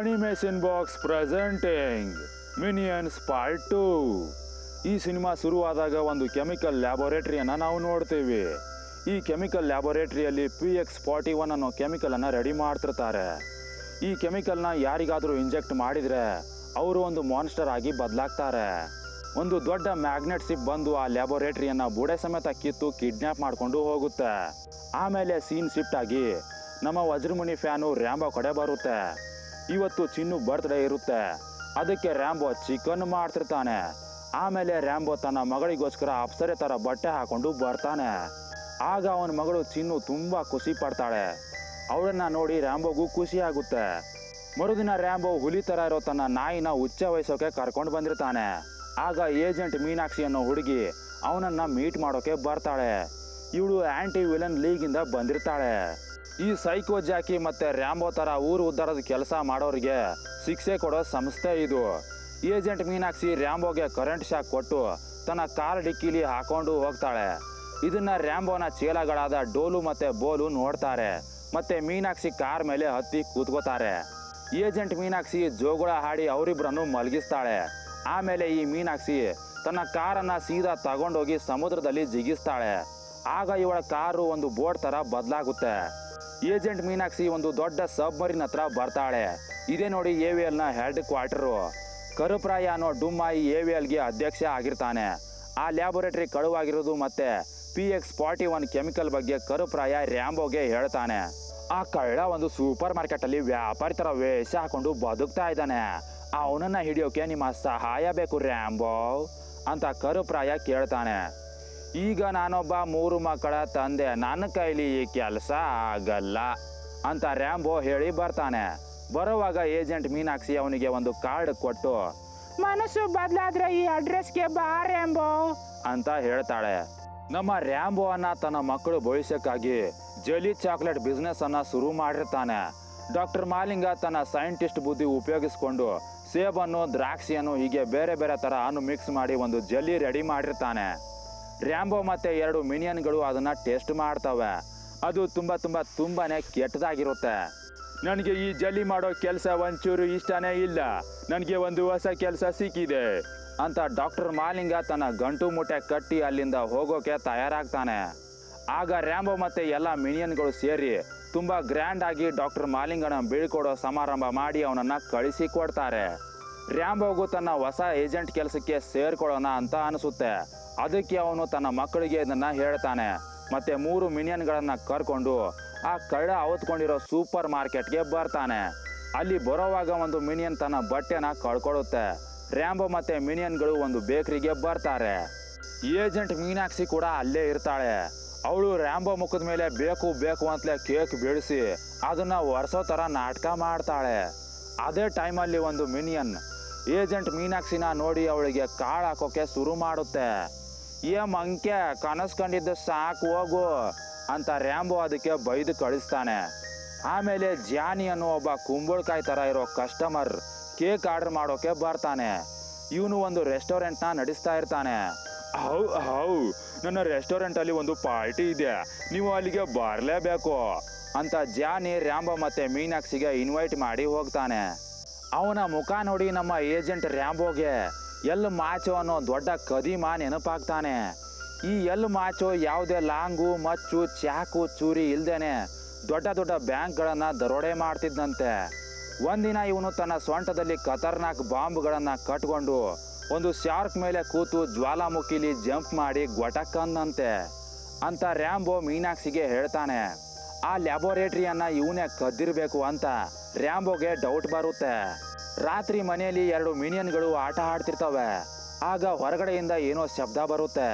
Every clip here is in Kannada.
Animation box presenting minions part 2. ಈ ಸಿನಿಮಾ ಶುರುವಾದಾಗ ಒಂದು ಕೆಮಿಕಲ್ ಲ್ಯಾಬೋರೇಟರಿಯನ್ನು ನಾವು ನೋಡ್ತೀವಿ. ಈ ಕೆಮಿಕಲ್ ಲ್ಯಾಬೋರೇಟರಿಯಲ್ಲಿ PX41 ಅನ್ನೋ ಕೆಮಿಕಲನ್ನು ರೆಡಿ ಮಾಡ್ತಿರ್ತಾರೆ. ಈ ಕೆಮಿಕಲ್ನ ಯಾರಿಗಾದರೂ ಇಂಜೆಕ್ಟ್ ಮಾಡಿದರೆ ಅವರು ಒಂದು ಮಾನ್ಸ್ಟರ್ ಆಗಿ ಬದಲಾಗ್ತಾರೆ. ಒಂದು ದೊಡ್ಡ ಮ್ಯಾಗ್ನೆಟ್ ಶಿಪ್ ಬಂದು ಆ ಲ್ಯಾಬೋರೇಟರಿಯನ್ನು ಬುಡೆ ಸಮೇತ ಕಿತ್ತು ಕಿಡ್ನ್ಯಾಪ್ ಮಾಡಿಕೊಂಡು ಹೋಗುತ್ತೆ. ಆಮೇಲೆ ಸೀನ್ ಶಿಫ್ಟ್ ಆಗಿ ನಮ್ಮ ವಜ್ರಮುನಿ ಫ್ಯಾನು ರ್ಯಾಂಬೋ ಕಡೆ ಬರುತ್ತೆ. ಇವತ್ತು ಚಿನ್ನು ಬರ್ತ್ಡೇ ಇರುತ್ತೆ, ಅದಕ್ಕೆ ರ್ಯಾಂಬೋ ಚಿಕನ್ ಮಾಡ್ತಿರ್ತಾನೆ. ಆಮೇಲೆ ರ್ಯಾಂಬೋ ತನ್ನ ಮಗಳಿಗೋಸ್ಕರ ಅಪ್ಸರೆ ಥರ ಬಟ್ಟೆ ಹಾಕೊಂಡು ಬರ್ತಾನೆ. ಆಗ ಅವನ ಮಗಳು ಚಿನ್ನು ತುಂಬ ಖುಷಿ ಪಡ್ತಾಳೆ. ಅವಳನ್ನ ನೋಡಿ ರ್ಯಾಂಬೋಗೂ ಖುಷಿ ಆಗುತ್ತೆ. ಮರುದಿನ ರ್ಯಾಂಬೋ ಹುಲಿ ಥರ ಇರೋ ತನ್ನ ನಾಯಿನ ಉಚ್ಚ ವಯಸ್ಸೋಕೆ ಕರ್ಕೊಂಡು ಬಂದಿರ್ತಾನೆ. ಆಗ ಏಜೆಂಟ್ ಮೀನಾಕ್ಷಿ ಅನ್ನೋ ಹುಡುಗಿ ಅವನನ್ನು ಮೀಟ್ ಮಾಡೋಕೆ ಬರ್ತಾಳೆ. ಇವಳು ಆ್ಯಂಟಿ ವಿಲನ್ ಲೀಗಿಂದ ಬಂದಿರ್ತಾಳೆ. ಈ ಸೈಕೋ ಜಾಕಿ ಮತ್ತು ರ್ಯಾಂಬೋ ಥರ ಊರು ಉದ್ಧಾರದ ಕೆಲಸ ಮಾಡೋರಿಗೆ ಶಿಕ್ಷೆ ಕೊಡೋ ಸಂಸ್ಥೆ ಇದು. ಏಜೆಂಟ್ ಮೀನಾಕ್ಷಿ ರ್ಯಾಂಬೋಗೆ ಕರೆಂಟ್ ಶಾಕ್ ಕೊಟ್ಟು ತನ್ನ ಕಾರ್ ಡಿಕ್ಕಿಲಿ ಹಾಕೊಂಡು ಹೋಗ್ತಾಳೆ. ಇದನ್ನ ರ್ಯಾಂಬೋನ ಚೇಲಗಳಾದ ಡೋಲು ಮತ್ತು ಬೋಲು ನೋಡ್ತಾರೆ. ಮತ್ತು ಮೀನಾಕ್ಷಿ ಕಾರ್ ಮೇಲೆ ಹತ್ತಿ ಕೂತ್ಕೋತಾರೆ. ಏಜೆಂಟ್ ಮೀನಾಕ್ಷಿ ಜೋಗುಳ ಹಾಡಿ ಅವರಿಬ್ಬರನ್ನು ಮಲಗಿಸ್ತಾಳೆ. ಆಮೇಲೆ ಈ ಮೀನಾಕ್ಷಿ ತನ್ನ ಕಾರನ್ನು ಸೀದಾ ತಗೊಂಡೋಗಿ ಸಮುದ್ರದಲ್ಲಿ ಜಿಗಿಸ್ತಾಳೆ. ಆಗ ಇವಳ ಕಾರು ಒಂದು ಬೋಟ್ ಥರ ಬದಲಾಗುತ್ತೆ. ಏಜೆಂಟ್ ಮೀನಾಕ್ಷಿ ಒಂದು ದೊಡ್ಡ ಸಬ್ಮರಿನ್ ಹತ್ರ ಬರ್ತಾಳೆ. ಇದೇ ನೋಡಿ AVLನ ಹೆಡ್ ಕ್ವಾರ್ಟರು. ಕರುಪ್ರಾಯ ಅನ್ನೋ ಡುಮ್ಮ ಈ AVLಗೆ ಅಧ್ಯಕ್ಷ ಆಗಿರ್ತಾನೆ. ಆ ಲ್ಯಾಬೋರೇಟರಿ ಕಳುವಾಗಿರೋದು ಮತ್ತು PX41 ಕೆಮಿಕಲ್ ಬಗ್ಗೆ ಕರುಪ್ರಾಯ ರ್ಯಾಂಬೋಗೆ ಹೇಳ್ತಾನೆ. ಆ ಕಳ್ಳ ಒಂದು ಸೂಪರ್ ಮಾರ್ಕೆಟಲ್ಲಿ ವ್ಯಾಪಾರಿ ಥರ ವೇಷ ಹಾಕೊಂಡು ಬದುಕ್ತಾ ಇದ್ದಾನೆ. ಅವನನ್ನು ಹಿಡಿಯೋಕೆ ನಿಮ್ಮ ಸಹಾಯ ಬೇಕು ರ್ಯಾಂಬೋ ಅಂತ ಕರುಪ್ರಾಯ ಕೇಳ್ತಾನೆ. ಈಗ ನಾನೊಬ್ಬ 3 ಮಕ್ಕಳ ತಂದೆ, ನನ್ನ ಕೈಲಿ ಈ ಕೆಲಸ ಆಗಲ್ಲ ಅಂತ ರ್ಯಾಂಬೋ ಹೇಳಿ ಬರ್ತಾನೆ. ಬರುವಾಗ ಏಜೆಂಟ್ ಮೀನಾಕ್ಷಿ ಅವನಿಗೆ ಒಂದು ಕಾರ್ಡ್ ಕೊಟ್ಟು ಮನಸ್ಸು ಬದಲಾದ್ರೆ ಈ ಅಡ್ರೆಸ್ಗೆ ಬಾ ರ್ಯಾಂಬೋ ಅಂತ ಹೇಳ್ತಾಳೆ. ನಮ್ಮ ರ್ಯಾಂಬೋ ಅನ್ನ ತನ್ನ ಮಕ್ಕಳು ಭವಿಷ್ಯಕ್ಕಾಗಿ ಜೆಲಿ ಚಾಕ್ಲೇಟ್ ಬಿಸ್ನೆಸ್ ಅನ್ನ ಶುರು ಮಾಡಿರ್ತಾನೆ. ಡಾಕ್ಟರ್ ಮಾಲಿಂಗ ತನ್ನ ಸೈಂಟಿಸ್ಟ್ ಬುದ್ಧಿ ಉಪಯೋಗಿಸ್ಕೊಂಡು ಸೇಬನ್ನು, ದ್ರಾಕ್ಷಿಯನ್ನು ಹೀಗೆ ಬೇರೆ ಬೇರೆ ಥರ ಹಣ್ಣು ಮಿಕ್ಸ್ ಮಾಡಿ ಒಂದು ಜೆಲ್ಲಿ ರೆಡಿ ಮಾಡಿರ್ತಾನೆ. ರ್ಯಾಂಬೋ ಮತ್ತು 2 ಮಿನಿಯನ್ಗಳು ಅದನ್ನು ಟೇಸ್ಟ್ ಮಾಡ್ತವೆ. ಅದು ತುಂಬಾನೇ ಕೆಟ್ಟದಾಗಿರುತ್ತೆ. ನನಗೆ ಈ ಜಲ್ಲಿ ಮಾಡೋ ಕೆಲಸ ಒಂಚೂರು ಇಷ್ಟನೇ ಇಲ್ಲ, ನನಗೆ ಒಂದು ಹೊಸ ಕೆಲಸ ಸಿಕ್ಕಿದೆ ಅಂತ ಡಾಕ್ಟರ್ ಮಾಲಿಂಗ ತನ್ನ ಗಂಟು ಮುಟ್ಟೆ ಕಟ್ಟಿ ಅಲ್ಲಿಂದ ಹೋಗೋಕೆ ತಯಾರಾಗ್ತಾನೆ. ಆಗ ರ್ಯಾಂಬೋ ಮತ್ತು ಎಲ್ಲ ಮಿನಿಯನ್ಗಳು ಸೇರಿ ತುಂಬ ಗ್ರ್ಯಾಂಡ್ ಆಗಿ ಡಾಕ್ಟರ್ ಮಾಲಿಂಗನ ಬೀಳ್ಕೊಡೋ ಸಮಾರಂಭ ಮಾಡಿ ಅವನನ್ನು ಕಳಿಸಿ ಕೊಡ್ತಾರೆ. ರ್ಯಾಂಬೋಗೂ ತನ್ನ ಹೊಸ ಏಜೆಂಟ್ ಕೆಲಸಕ್ಕೆ ಸೇರ್ಕೊಳ್ಳೋಣ ಅಂತ ಅನಿಸುತ್ತೆ. ಅದಕ್ಕೆ ಅವನು ತನ್ನ ಮಕ್ಕಳಿಗೆ ಇದನ್ನು ಹೇಳ್ತಾನೆ. ಮತ್ತು 3 ಮಿನಿಯನ್ಗಳನ್ನು ಕರ್ಕೊಂಡು ಆ ಕಳ್ಳ ಅವತ್ಕೊಂಡಿರೋ ಸೂಪರ್ ಮಾರ್ಕೆಟ್ಗೆ ಬರ್ತಾನೆ. ಅಲ್ಲಿ ಬರೋವಾಗ ಒಂದು ಮಿನಿಯನ್ ತನ್ನ ಬಟ್ಟೆನ ಕಳ್ಕೊಳ್ಳುತ್ತೆ. ರ್ಯಾಂಬೋ ಮತ್ತು ಮಿನಿಯನ್ಗಳು ಒಂದು ಬೇಕರಿಗೆ ಬರ್ತಾರೆ. ಏಜೆಂಟ್ ಮೀನಾಕ್ಷಿ ಕೂಡ ಅಲ್ಲೇ ಇರ್ತಾಳೆ. ಅವಳು ರ್ಯಾಂಬೋ ಮುಖದ ಮೇಲೆ ಬೇಕು ಅಂತಲೇ ಕೇಕ್ ಬೀಳಿಸಿ ಅದನ್ನು ಒರೆಸೋ ಥರ ನಾಟಕ ಮಾಡ್ತಾಳೆ. ಅದೇ ಟೈಮಲ್ಲಿ ಒಂದು ಮಿನಿಯನ್ ಏಜೆಂಟ್ ಮೀನಾಕ್ಷಿನ ನೋಡಿ ಅವಳಿಗೆ ಕಾಳು ಹಾಕೋಕೆ ಶುರು ಮಾಡುತ್ತೆ. ಮಂಕೆ ಕನಸು ಕಂಡಿದ್ದು ಸಾಕು ಹೋಗು ಅಂತ ರ್ಯಾಂಬೋ ಅದಕ್ಕೆ ಬೈದು ಕಳಿಸ್ತಾನೆ. ಆಮೇಲೆ ಜಾನಿ ಅನ್ನೋ ಒಬ್ಬ ಕುಂಬಳಕಾಯಿ ಥರ ಇರೋ ಕಸ್ಟಮರ್ ಕೇಕ್ ಆರ್ಡರ್ ಮಾಡೋಕೆ ಬರ್ತಾನೆ. ಇವನು ಒಂದು ರೆಸ್ಟೋರೆಂಟ್ನ ನಡೆಸ್ತಾ ಇರ್ತಾನೆ. ಹೌ ನನ್ನ ರೆಸ್ಟೋರೆಂಟಲ್ಲಿ ಒಂದು ಪಾರ್ಟಿ ಇದೆ, ನೀವು ಅಲ್ಲಿಗೆ ಬರಲೇಬೇಕು ಅಂತ ಜಾನಿ ರ್ಯಾಂಬೋ ಮತ್ತು ಮೀನಾಕ್ಷಿಗೆ ಇನ್ವೈಟ್ ಮಾಡಿ ಹೋಗ್ತಾನೆ. ಅವನ ಮುಖ ನೋಡಿ ನಮ್ಮ ಏಜೆಂಟ್ ರ್ಯಾಂಬೋಗೆ ಎಲ್ ಮಾಚೋ ಅನ್ನೋ ದೊಡ್ಡ ಕದಿಮ ನೆನಪಾಗ್ತಾನೆ. ಈ ಎಲ್ ಮಾಚೋ ಯಾವುದೇ ಲಾಂಗು, ಮಚ್ಚು, ಚಾಕು, ಚೂರಿ ಇಲ್ದೇನೆ ದೊಡ್ಡ ಬ್ಯಾಂಕ್ಗಳನ್ನು ದರೋಡೆ ಮಾಡ್ತಿದ್ದಂತೆ. ಒಂದಿನ ಇವನು ತನ್ನ ಸೊಂಟದಲ್ಲಿ ಖತರ್ನಾಕ್ ಬಾಂಬ್ಗಳನ್ನು ಕಟ್ಕೊಂಡು ಒಂದು ಶಾರ್ಕ್ ಮೇಲೆ ಕೂತು ಜ್ವಾಲಾಮುಖಿಲಿ ಜಂಪ್ ಮಾಡಿ ಗೊಟಕ್ಕಂದಂತೆ ಅಂತ ರ್ಯಾಂಬೋ ಮೀನಾಕ್ಷಿಗೆ ಹೇಳ್ತಾನೆ. ಆ ಲ್ಯಾಬೋರೇಟರಿಯನ್ನು ಇವನೇ ಕದ್ದಿರಬೇಕು ಅಂತ ರ್ಯಾಂಬೋಗೆ ಡೌಟ್ ಬರುತ್ತೆ. ರಾತ್ರಿ ಮನೆಯಲ್ಲಿ 2 ಮಿನಿಯನ್ಗಳು ಆಟ ಆಡ್ತಿರ್ತವೆ. ಆಗ ಹೊರಗಡೆಯಿಂದ ಏನೋ ಶಬ್ದ ಬರುತ್ತೆ.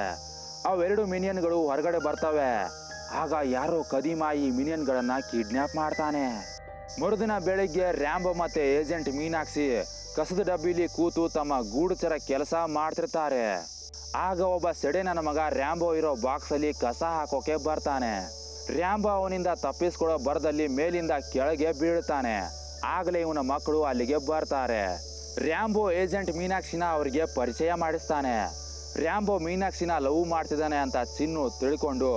ಅವೆರಡು ಮಿನಿಯನ್ಗಳು ಹೊರಗಡೆ ಬರ್ತವೆ. ಆಗ ಯಾರೋ ಕದಿಮ ಈ ಮಿನಿಯನ್ಗಳನ್ನು ಕಿಡ್ನ್ಯಾಪ್ ಮಾಡ್ತಾನೆ. ಮರುದಿನ ಬೆಳಿಗ್ಗೆ ರ್ಯಾಂಬೋ ಮತ್ತು ಏಜೆಂಟ್ ಮೀನಾಕ್ಷಿ ಕಸದ ಡಬ್ಬಿಲಿ ಕೂತು ತಮ್ಮ ಗೂಢಚರ ಕೆಲಸ ಮಾಡ್ತಿರ್ತಾರೆ. ಆಗ ಒಬ್ಬ ಸೆಡೆ ನನ್ನ ಮಗ ರ್ಯಾಂಬೋ ಇರೋ ಬಾಕ್ಸಲ್ಲಿ ಕಸ ಹಾಕೋಕೆ ಬರ್ತಾನೆ. ರ್ಯಾಂಬೋ ಅವನಿಂದ ತಪ್ಪಿಸ್ಕೊಳ್ಳೋ ಬರದಲ್ಲಿ ಮೇಲಿಂದ ಕೆಳಗೆ ಬೀಳ್ತಾನೆ. ಆಗಲೇ ಇವನ ಮಕ್ಕಳು ಅಲ್ಲಿಗೆ ಬರ್ತಾರೆ. ರ್ಯಾಂಬೋ ಏಜೆಂಟ್ ಮೀನಾಕ್ಷಿನ ಅವರಿಗೆ ಪರಿಚಯ ಮಾಡಿಸ್ತಾನೆ. ರ್ಯಾಂಬೋ ಮೀನಾಕ್ಷಿನ ಲವ್ ಮಾಡ್ತಿದ್ದಾನೆ ಅಂತ ಚಿನ್ನು ತಿಳ್ಕೊಂಡು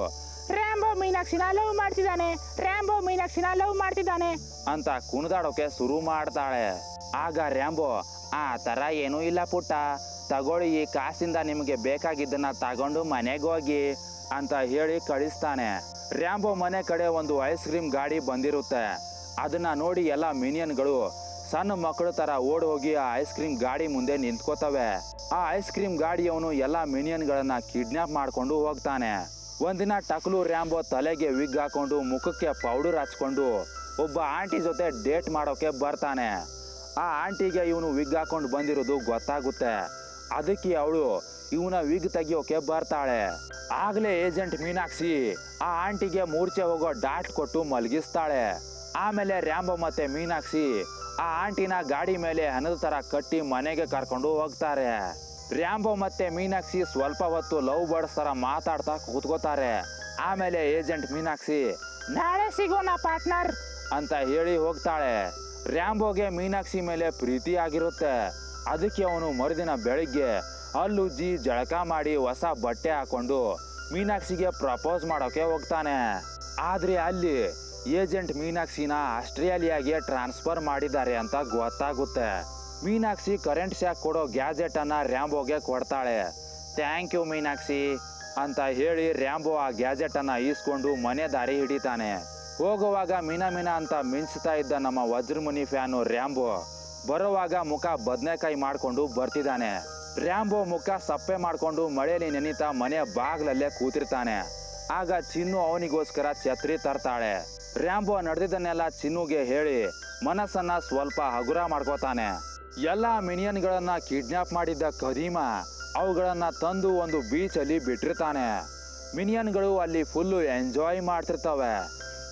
ರ್ಯಾಂಬೋ ಮೀನಾಕ್ಷಿನ ಲವ್ ಮಾಡ್ತಿದ್ದಾನೆ, ರ್ಯಾಂಬೋ ಮೀನಾಕ್ಷಿನ ಲವ್ ಮಾಡ್ತಿದ್ದಾನೆ ಅಂತ ಕುಣಿದಾಡೋಕೆ ಶುರು ಮಾಡ್ತಾಳೆ. ಆಗ ರ್ಯಾಂಬೋ, ಆ ತರ ಏನೂ ಇಲ್ಲ ಪುಟ್ಟ, ತಗೊಳ್ಳಿ ಈ ಕಾಸಿಂದ ನಿಮಗೆ ಬೇಕಾಗಿದ್ದನ್ನ ತಗೊಂಡು ಮನೆಗೆ ಹೋಗಿ ಅಂತ ಹೇಳಿ ಕಳಿಸ್ತಾನೆ. ರ್ಯಾಂಬೋ ಮನೆ ಕಡೆ ಒಂದು ಐಸ್ ಕ್ರೀಮ್ ಗಾಡಿ ಬಂದಿರುತ್ತೆ. ಅದನ್ನ ನೋಡಿ ಎಲ್ಲ ಮಿನಿಯನ್ಗಳು ಸಣ್ಣ ಮಕ್ಕಳ ತರ ಓಡಿ ಹೋಗಿ ಆ ಐಸ್ ಕ್ರೀಮ್ ಗಾಡಿ ಮುಂದೆ ನಿಂತ್ಕೋತವೆ. ಆ ಐಸ್ ಕ್ರೀಮ್ ಗಾಡಿಯವನು ಎಲ್ಲ ಮಿನಿಯನ್ಗಳನ್ನ ಕಿಡ್ನಾಪ್ ಮಾಡ್ಕೊಂಡು ಹೋಗ್ತಾನೆ. ಒಂದಿನ ಟಕ್ಲು ರ್ಯಾಂಬೋ ತಲೆಗೆ ವಿಗ್ ಹಾಕೊಂಡು ಮುಖಕ್ಕೆ ಪೌಡರ್ ಹಚ್ಕೊಂಡು ಒಬ್ಬ ಆಂಟಿ ಜೊತೆ ಡೇಟ್ ಮಾಡೋಕೆ ಬರ್ತಾನೆ. ಆ ಆಂಟಿಗೆ ಇವನು ವಿಗ್ ಹಾಕೊಂಡು ಬಂದಿರೋದು ಗೊತ್ತಾಗುತ್ತೆ. ಅದಕ್ಕೆ ಅವಳು ಇವನ ವಿಗ್ ತೆಗಿಯೋಕೆ ಬರ್ತಾಳೆ. ಆಗ್ಲೇ ಏಜೆಂಟ್ ಮೀನಾಕ್ಷಿ ಆ ಆಂಟಿಗೆ ಮೂರ್ಛೆ ಹೋಗೋ ಡಾಟ್ ಕೊಟ್ಟು ಮಲಗಿಸ್ತಾಳೆ. ಆಮೇಲೆ ರ್ಯಾಂಬೋ ಮತ್ತೆ ಮೀನಾಕ್ಷಿ ಆ ಆಂಟಿನ ಗಾಡಿ ಮೇಲೆ ಹಣದ ತರ ಕಟ್ಟಿ ಮನೆಗೆ ಕರ್ಕೊಂಡು ಹೋಗ್ತಾರೆ. ರ್ಯಾಂಬೋ ಮತ್ತೆ ಮೀನಾಕ್ಷಿ ಸ್ವಲ್ಪ ಹೊತ್ತು ಲವ್ ಬರ್ಡ್ಸ್ ತರ ಮಾತಾಡ್ತಾ ಕೂತ್ಕೋತಾರೆ. ಆಮೇಲೆ ಏಜೆಂಟ್ ಮೀನಾಕ್ಷಿ ನಾಳೆ ಸಿಗೋಣ ಪಾರ್ಟ್ನರ್ ಅಂತ ಹೇಳಿ ಹೋಗ್ತಾಳೆ. ರ್ಯಾಂಬೋಗೆ ಮೀನಾಕ್ಷಿ ಮೇಲೆ ಪ್ರೀತಿ ಆಗಿರುತ್ತೆ. ಅದಕ್ಕೆ ಅವನು ಮರುದಿನ ಬೆಳಿಗ್ಗೆ ಹಲ್ಲುಜ್ಜಿ ಜಳಕ ಮಾಡಿ ಹೊಸ ಬಟ್ಟೆ ಹಾಕೊಂಡು ಮೀನಾಕ್ಷಿಗೆ ಪ್ರಪೋಸ್ ಮಾಡೋಕೆ ಹೋಗ್ತಾನೆ. ಆದ್ರೆ ಅಲ್ಲಿ ಏಜೆಂಟ್ ಮೀನಾಕ್ಷಿನ ಆಸ್ಟ್ರೇಲಿಯಾಗೆ ಟ್ರಾನ್ಸ್ಫರ್ ಮಾಡಿದ್ದಾರೆ ಅಂತ ಗೊತ್ತಾಗುತ್ತೆ. ಮೀನಾಕ್ಷಿ ಕರೆಂಟ್ ಶಾಕ್ ಕೊಡೋ ಗ್ಯಾಜೆಟ್ ಅನ್ನ ರ್ಯಾಂಬೋಗೆ ಕೊಡ್ತಾಳೆ. ಥ್ಯಾಂಕ್ ಯು ಮೀನಾಕ್ಷಿ ಅಂತ ಹೇಳಿ ರ್ಯಾಂಬೋ ಆ ಗ್ಯಾಜೆಟ್ ಅನ್ನ ಈಸ್ಕೊಂಡು ಮನೆ ದಾರಿ ಹಿಡಿತಾನೆ. ಹೋಗುವಾಗ ಮೀನಾ ಅಂತ ಮಿಂಚ್ತಾ ಇದ್ದ ನಮ್ಮ ವಜ್ರಮುನಿ ಫ್ಯಾನು ರ್ಯಾಂಬೋ ಬರುವಾಗ ಮುಖ ಬದನೆಕಾಯಿ ಮಾಡ್ಕೊಂಡು ಬರ್ತಿದ್ದಾನೆ. ರ್ಯಾಂಬೋ ಮುಖ ಸಪ್ಪೆ ಮಾಡ್ಕೊಂಡು ಮಳೆಯಲ್ಲಿ ನೆನಿತಾ ಮನೆ ಬಾಗ್ಲಲ್ಲೇ ಕೂತಿರ್ತಾನೆ. ಆಗ ಚಿನ್ನು ಅವನಿಗೋಸ್ಕರ ಛತ್ರಿ ತರ್ತಾಳೆ. ರ್ಯಾಂಬೋ ನಡೆದಿದ್ದನ್ನೆಲ್ಲ ಚಿನ್ನುಗೆ ಹೇಳಿ ಮನಸ್ಸನ್ನ ಸ್ವಲ್ಪ ಹಗುರ ಮಾಡ್ಕೋತಾನೆ. ಎಲ್ಲ ಮಿನಿಯನ್ಗಳನ್ನ ಕಿಡ್ನಾಪ್ ಮಾಡಿದ್ದ ಕದೀಮ ಅವುಗಳನ್ನ ತಂದು ಒಂದು ಬೀಚ್ ಅಲ್ಲಿ ಬಿಟ್ಟಿರ್ತಾನೆ. ಮಿನಿಯನ್ಗಳು ಅಲ್ಲಿ ಫುಲ್ಲು ಎಂಜಾಯ್ ಮಾಡ್ತಿರ್ತವೆ.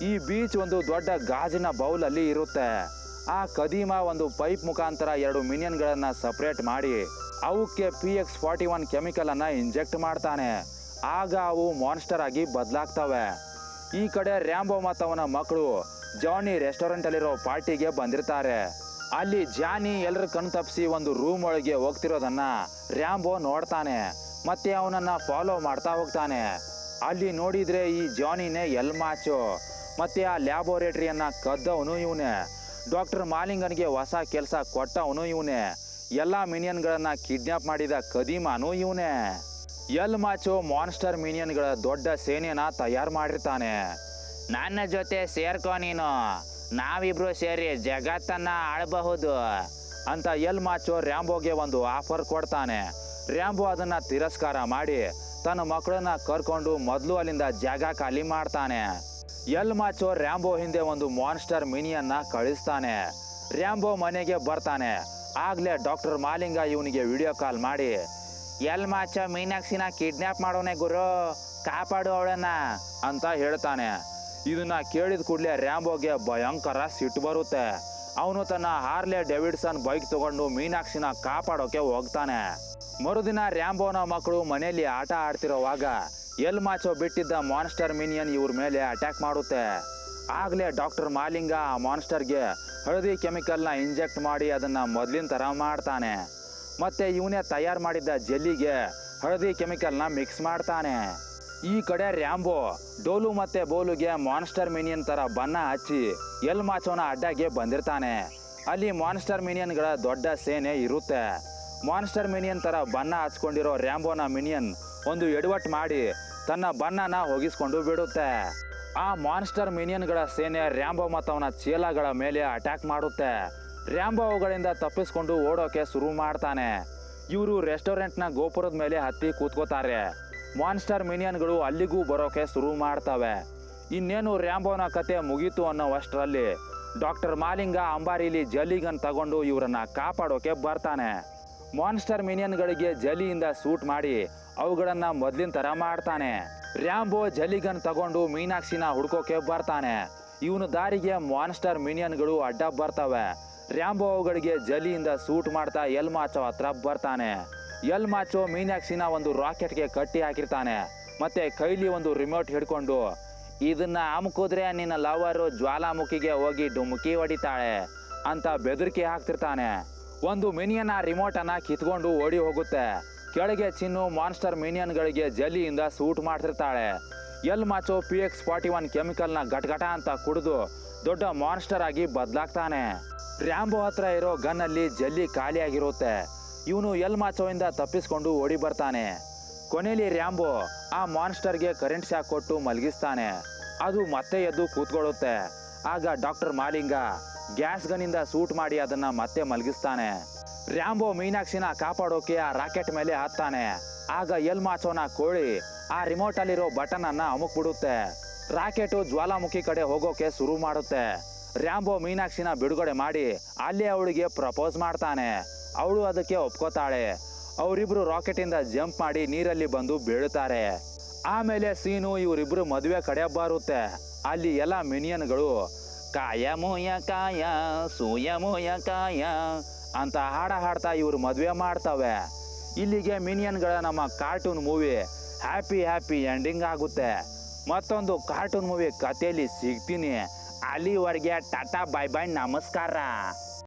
ಈ ಬೀಚ್ ಒಂದು ದೊಡ್ಡ ಗಾಜಿನ ಬೌಲ್ ಅಲ್ಲಿ ಇರುತ್ತೆ. ಆ ಕದೀಮ ಒಂದು ಪೈಪ್ ಮುಖಾಂತರ 2 ಮಿನಿಯನ್ಗಳನ್ನ ಸಪರೇಟ್ ಮಾಡಿ ಅವಕ್ಕೆ PX41 ಕೆಮಿಕಲ್ ಅನ್ನ ಇಂಜೆಕ್ಟ್ ಮಾಡ್ತಾನೆ. ಆಗ ಅವು ಮಾನ್ಸ್ಟರ್ ಆಗಿ ಬದಲಾಗ್ತವೆ. ಈ ಕಡೆ ರ್ಯಾಂಬೋ ಮತ್ತು ಅವನ ಮಕ್ಕಳು ಜಾನಿ ರೆಸ್ಟೋರೆಂಟ್ ಅಲ್ಲಿರೋ ಪಾರ್ಟಿಗೆ ಬಂದಿರ್ತಾರೆ. ಅಲ್ಲಿ ಜಾನಿ ಎಲ್ಲರ ಕಣ್ ತಪ್ಪಿಸಿ ಒಂದು ರೂಮ್ ಒಳಗೆ ಹೋಗ್ತಿರೋದನ್ನ ರ್ಯಾಂಬೋ ನೋಡ್ತಾನೆ. ಮತ್ತೆ ಅವನನ್ನ ಫಾಲೋ ಮಾಡ್ತಾ ಹೋಗ್ತಾನೆ. ಅಲ್ಲಿ ನೋಡಿದ್ರೆ ಈ ಜಾನಿನೇ ಎಲ್ ಮಾಚೋ. ಮತ್ತೆ ಆ ಲ್ಯಾಬೋರೇಟರಿಯನ್ನ ಕದ್ದವನು ಇವನೇ. ಡಾಕ್ಟರ್ ಮಾಲಿಂಗನ್ಗೆ ಹೊಸ ಕೆಲಸ ಕೊಟ್ಟವನು ಇವನೇ. ಎಲ್ಲ ಮಿನಿಯನ್ಗಳನ್ನ ಕಿಡ್ನಾಪ್ ಮಾಡಿದ ಕದೀಮಾನು ಇವನೇ. ಎಲ್ ಮಾಚೋ ಮಾನ್ಸ್ಟರ್ ಮಿನಿಯನ್ಗಳ ದೊಡ್ಡ ಸೇನೆನ ತಯಾರು ಮಾಡಿರ್ತಾನೆ. ನನ್ನ ಜೊತೆ ಸೇರ್ಕೋ ನೀನು, ನಾವಿಬ್ರು ಸೇರಿ ಜಗತ್ತನ್ನ ಆಳಬಹುದು ಅಂತ ಎಲ್ ಮಾಚೋ ರ್ಯಾಂಬೋಗೆ ಒಂದು ಆಫರ್ ಕೊಡ್ತಾನೆ. ರ್ಯಾಂಬೋ ಅದನ್ನ ತಿರಸ್ಕಾರ ಮಾಡಿ ತನ್ನ ಮಕ್ಕಳನ್ನ ಕರ್ಕೊಂಡು ಮೊದಲು ಅಲ್ಲಿಂದ ಜಾಗ ಖಾಲಿ ಮಾಡ್ತಾನೆ. ಎಲ್ ಮಾಚೋ ರ್ಯಾಂಬೋ ಹಿಂದೆ ಒಂದು ಮಾನ್ಸ್ಟರ್ ಮಿನಿಯನ್ನ ಕಳಿಸ್ತಾನೆ. ರ್ಯಾಂಬೋ ಮನೆಗೆ ಬರ್ತಾನೆ. ಆಗ್ಲೇ ಡಾಕ್ಟರ್ ಮಾಲಿಂಗ ಇವನಿಗೆ ವಿಡಿಯೋ ಕಾಲ್ ಮಾಡಿ ಎಲ್ ಮಾಚೋ ಮೀನಾಕ್ಷಿನ ಕಿಡ್ನಾಪ್ ಮಾಡೋನೆ ಗುರು, ಕಾಪಾಡು ಅವಳನ್ನ ಅಂತ ಹೇಳ್ತಾನೆ. ಇದನ್ನ ಕೇಳಿದ ಕೂಡಲೇ ರ್ಯಾಂಬೋಗೆ ಭಯಂಕರ ಸಿಟ್ಟು ಬರುತ್ತೆ. ಅವನು ತನ್ನ ಹಾರ್ಲೆ ಡೇವಿಡ್ಸನ್ ಬೈಕ್ ತಗೊಂಡು ಮೀನಾಕ್ಷಿನ ಕಾಪಾಡೋಕೆ ಹೋಗ್ತಾನೆ. ಮರುದಿನ ರ್ಯಾಂಬೋನ ಮಕ್ಕಳು ಮನೆಯಲ್ಲಿ ಆಟ ಆಡ್ತಿರೋವಾಗ ಎಲ್ ಮಾಚೋ ಬಿಟ್ಟಿದ್ದ ಮಾನ್ಸ್ಟರ್ ಮಿನಿಯನ್ ಇವ್ರ ಮೇಲೆ ಅಟ್ಯಾಕ್ ಮಾಡುತ್ತೆ. ಆಗ್ಲೇ ಡಾಕ್ಟರ್ ಮಾಲಿಂಗ ಆ ಮಾನ್ಸ್ಟರ್ಗೆ ಹಳದಿ ಕೆಮಿಕಲ್ನ ಇಂಜೆಕ್ಟ್ ಮಾಡಿ ಅದನ್ನ ಮೊದಲಿನ ತರ ಮಾಡ್ತಾನೆ. ಮತ್ತೆ ಇವನೇ ತಯಾರು ಮಾಡಿದ್ದ ಜೆಲ್ಲಿಗೆ ಹಳದಿ ಕೆಮಿಕಲ್ನ ಮಿಕ್ಸ್ ಮಾಡ್ತಾನೆ. ಈ ಕಡೆ ರ್ಯಾಂಬೋ ಡೋಲು ಮತ್ತೆ ಬೋಲುಗೆ ಮಾನ್ಸ್ಟರ್ ಮಿನಿಯನ್ ತರ ಬಣ್ಣ ಹಚ್ಚಿ ಎಲ್ ಮಾಚೋನ ಅಡ್ಡಾಗೆ ಬಂದಿರ್ತಾನೆ. ಅಲ್ಲಿ ಮಾನ್ಸ್ಟರ್ ಮಿನಿಯನ್ಗಳ ದೊಡ್ಡ ಸೇನೆ ಇರುತ್ತೆ. ಮಾನ್ಸ್ಟರ್ ಮಿನಿಯನ್ ತರ ಬಣ್ಣ ಹಚ್ಕೊಂಡಿರೋ ರ್ಯಾಂಬೋನ ಮಿನಿಯನ್ ಒಂದು ಎಡವಟ್ ಮಾಡಿ ತನ್ನ ಬಣ್ಣನ ಹೋಗಿಸ್ಕೊಂಡು ಬಿಡುತ್ತೆ. ಆ ಮಾನ್ಸ್ಟರ್ ಮಿನಿಯನ್ಗಳ ಸೇನೆ ರ್ಯಾಂಬೋ ಮತ್ತು ಅವನ ಚೇಲಾಗಳ ಮೇಲೆ ಅಟ್ಯಾಕ್ ಮಾಡುತ್ತೆ. ರ್ಯಾಂಬೋ ಅವುಗಳಿಂದ ತಪ್ಪಿಸ್ಕೊಂಡು ಓಡೋಕೆ ಶುರು ಮಾಡ್ತಾನೆ. ಇವರು ರೆಸ್ಟೋರೆಂಟ್ನ ಗೋಪುರದ ಮೇಲೆ ಹತ್ತಿ ಕೂತ್ಕೋತಾರೆ. ಮಾನ್ಸ್ಟರ್ ಮಿನಿಯನ್ಗಳು ಅಲ್ಲಿಗೂ ಬರೋಕೆ ಶುರು ಮಾಡ್ತವೆ. ಇನ್ನೇನು ರ್ಯಾಂಬೋನ ಕತೆ ಮುಗೀತು ಅನ್ನೋವಷ್ಟರಲ್ಲಿ ಡಾಕ್ಟರ್ ಮಾಲಿಂಗ ಅಂಬಾರಿಲಿ ಜಲ್ಲಿಗನ್ ತಗೊಂಡು ಇವರನ್ನ ಕಾಪಾಡೋಕೆ ಬರ್ತಾನೆ. ಮಾನ್ಸ್ಟರ್ ಮಿನಿಯನ್ಗಳಿಗೆ ಜಲ್ಲಿಯಿಂದ ಸೂಟ್ ಮಾಡಿ ಅವುಗಳನ್ನ ಮೊದಲಿನ ತರ ಮಾಡ್ತಾನೆ. ರ್ಯಾಂಬೋ ಜಲ್ಲಿಗನ್ ತಗೊಂಡು ಮೀನಾಕ್ಷಿನ ಹುಡ್ಕೋಕೆ ಬರ್ತಾನೆ. ಇವನು ದಾರಿಗೆ ಮಾನ್ಸ್ಟರ್ ಮಿನಿಯನ್ಗಳು ಅಡ್ಡ ಬರ್ತವೆ. ರ್ಯಾಂಬೋ ಅವುಗಳಿಗೆ ಜಲ್ಲಿಯಿಂದ ಸೂಟ್ ಮಾಡ್ತಾ ಎಲ್ ಮಾಚೋ ಹತ್ರ ಬರ್ತಾನೆ. ಎಲ್ ಮಾಚೋ ಮೀನಾಕ್ಷಿನ ಒಂದು ರಾಕೆಟ್ಗೆ ಕಟ್ಟಿ ಹಾಕಿರ್ತಾನೆ. ಮತ್ತೆ ಕೈಲಿ ಒಂದು ರಿಮೋಟ್ ಹಿಡ್ಕೊಂಡು ಇದನ್ನ ಅಮ್ಕುದ್ರೆ ನಿನ್ನ ಲವರು ಜ್ವಾಲಾಮುಖಿಗೆ ಹೋಗಿ ಡುಮುಕಿ ಹೊಡಿತಾಳೆ ಅಂತ ಬೆದರಿಕೆ ಹಾಕ್ತಿರ್ತಾನೆ. ಒಂದು ಮಿನಿಯನ್ ಆ ರಿಮೋಟ್ ಅನ್ನ ಕಿತ್ಕೊಂಡು ಓಡಿ ಹೋಗುತ್ತೆ. ಕೆಳಗೆ ಚಿನ್ನು ಮಾನ್ಸ್ಟರ್ ಮಿನಿಯನ್ಗಳಿಗೆ ಜಲ್ಲಿಯಿಂದ ಸೂಟ್ ಮಾಡ್ತಿರ್ತಾಳೆ. ಎಲ್ ಮಾಚೋ PX41 ಕೆಮಿಕಲ್ನ ಘಟಘಟ ಅಂತ ಕುಡಿದು ದೊಡ್ಡ ಮಾನ್ಸ್ಟರ್ ಆಗಿ ಬದಲಾಗ್ತಾನೆ. ರ್ಯಾಂಬೋ ಹತ್ರ ಇರೋ ಗನ್ನಲ್ಲಿ ಜಲ್ಲಿ ಖಾಲಿಯಾಗಿರುತ್ತೆ. ಇವನು ಎಲ್ ಮಾಚೋಯಿಂದ ತಪ್ಪಿಸ್ಕೊಂಡು ಓಡಿ ಬರ್ತಾನೆ. ಕೊನೆಯಲ್ಲಿ ರ್ಯಾಂಬೋ ಆ ಮಾನ್ಸ್ಟರ್ಗೆ ಕರೆಂಟ್ ಶಾಕ್ ಕೊಟ್ಟು ಮಲಗಿಸ್ತಾನೆ. ಅದು ಮತ್ತೆ ಎದ್ದು ಕೂತ್ಕೊಳ್ಳುತ್ತೆ. ಆಗ ಡಾಕ್ಟರ್ ಮಾಲಿಂಗ ಗ್ಯಾಸ್ ಗನ್ನಿಂದ ಸೂಟ್ ಮಾಡಿ ಅದನ್ನ ಮತ್ತೆ ಮಲಗಿಸ್ತಾನೆ. ರ್ಯಾಂಬೋ ಮೀನಾಕ್ಷಿನ ಕಾಪಾಡೋಕೆ ಆ ರಾಕೆಟ್ ಮೇಲೆ ಹತ್ತಾನೆ. ಆಗ ಎಲ್ ಮಾಚೋನ ಕೋಳಿ ಆ ರಿಮೋಟ್ ಅಲ್ಲಿರೋ ಬಟನ್ ಅನ್ನ ಅಮುಕ್ಬಿಡುತ್ತೆ. ರಾಕೆಟು ಜ್ವಾಲಾಮುಖಿ ಕಡೆ ಹೋಗೋಕೆ ಶುರು ಮಾಡುತ್ತೆ. ರ್ಯಾಂಬೋ ಮೀನಾಕ್ಷಿನ ಬಿಡುಗಡೆ ಮಾಡಿ ಅಲ್ಲಿ ಅವಳಿಗೆ ಪ್ರಪೋಸ್ ಮಾಡ್ತಾನೆ. ಅವಳು ಅದಕ್ಕೆ ಒಪ್ಕೋತಾಳೆ. ಅವರಿಬ್ರು ರಾಕೆಟ್ ಇಂದ ಜಂಪ್ ಮಾಡಿ ನೀರಲ್ಲಿ ಬಂದು ಬೀಳುತ್ತಾರೆ. ಆಮೇಲೆ ಸೀನು ಇವರಿಬ್ರು ಮದುವೆ ಕಡೆ ಬರುತ್ತೆ. ಅಲ್ಲಿ ಎಲ್ಲ ಮಿನಿಯನ್ಗಳು ಕಾಯ ಮೋಯ ಕಾಯ ಸೂಯ ಮೋಯ ಕಾಯ ಅಂತ ಹಾಡ್ತಾ ಇವ್ರು ಮದುವೆ ಮಾಡ್ತವೆ. ಇಲ್ಲಿಗೆ ಮಿನಿಯನ್ಗಳ ನಮ್ಮ ಕಾರ್ಟೂನ್ ಮೂವಿ ಹ್ಯಾಪಿ ಎಂಡಿಂಗ್ ಆಗುತ್ತೆ. ಮತ್ತೊಂದು ಕಾರ್ಟೂನ್ ಮೂವಿ ಕಥೆಯಲ್ಲಿ ಸಿಗ್ತೀನಿ. ಅಲ್ಲಿವರೆಗೆ ಟಾಟಾ ಬೈ ಬೈ ನಮಸ್ಕಾರ.